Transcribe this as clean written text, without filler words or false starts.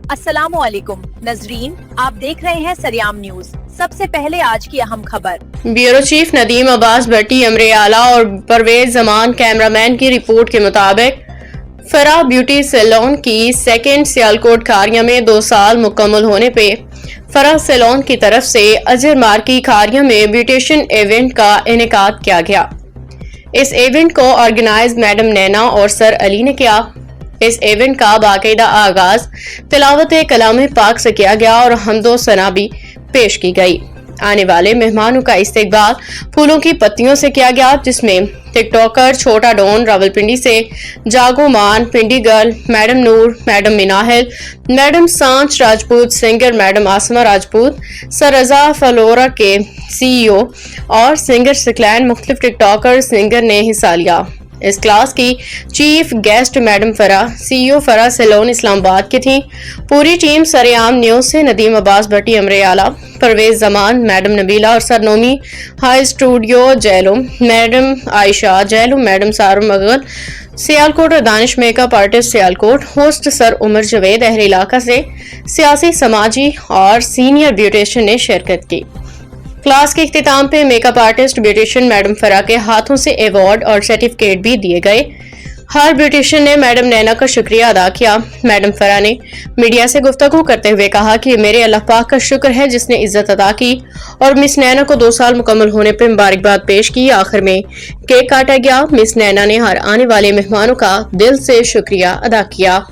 अस्सलाम वालेकुम नजरीन, आप देख रहे हैं सरियाम न्यूज। सबसे पहले आज की अहम खबर। ब्यूरो चीफ नदीम अब्बास भट्टी अमरे आला और परवेज जमान कैमरामैन की रिपोर्ट के मुताबिक फरा ब्यूटी सैलून की सेकंड सियालकोट खारिया में 2 साल मुकम्मल होने पे फरा सैलून की तरफ से अजहर मार्की खारिया में ब्यूटिशियन इवेंट का इनेकाद किया गया। इस इवेंट को ऑर्गेनाइज मैडम नैना और सर अली ने किया। इस इवेंट का बाकायदा आगाज तिलावत कलाम पाक से किया गया और हम्दो सना भी पेश की गई। आने वाले मेहमानों का इस्तकबाल फूलों की पत्तियों से किया गया, जिसमें टिकटॉकर छोटा डॉन रावलपिंडी से, जागो मान Pindi girl, madam Noor, madam Minahil, madam Sanch Rajput, singer madam Asma Rajput, sir Raza Flora के CEO और सिंगर सिकलैन मुख्तलिफ टिकटॉकर सिंगर ने हिस्सा लिया। इस क्लास की chief guest madam Farah CEO Farah salon Islamabad की थी। पूरी टीम सरेआम न्यूज से नदीम अब्बास भट्टी अमरे आला, परवेज जमान, मैडम नबीला और sir Nomi high studio Jhelum, madam Ayesha Jhelum, madam Saru Mughal Sialkot और Danish makeup artist Sialkot, host sir Umar Javed अहल इलाका से सियासी, समाजी और सीनियर ब्यूटिशियन ने शिरकत की। क्लास के इख्तिताम पे मेकअप आर्टिस्ट ब्यूटिशियन मैडम फरा के हाथों से अवार्ड और सर्टिफिकेट भी दिए गए। हर ब्यूटिशियन ने मैडम नैना का शुक्रिया अदा किया। मैडम फरा ने मीडिया से गुफ्तगू करते हुए कहा कि मेरे अल्लाह पाक का शुक्र है जिसने इज्जत अदा की और मिस नैना को 2 साल मुकम्मल होने पर मुबारकबाद पेश की। आखिर में केक काटा गया। मिस नैना ने हर आने वाले मेहमानों का दिल से शुक्रिया अदा किया।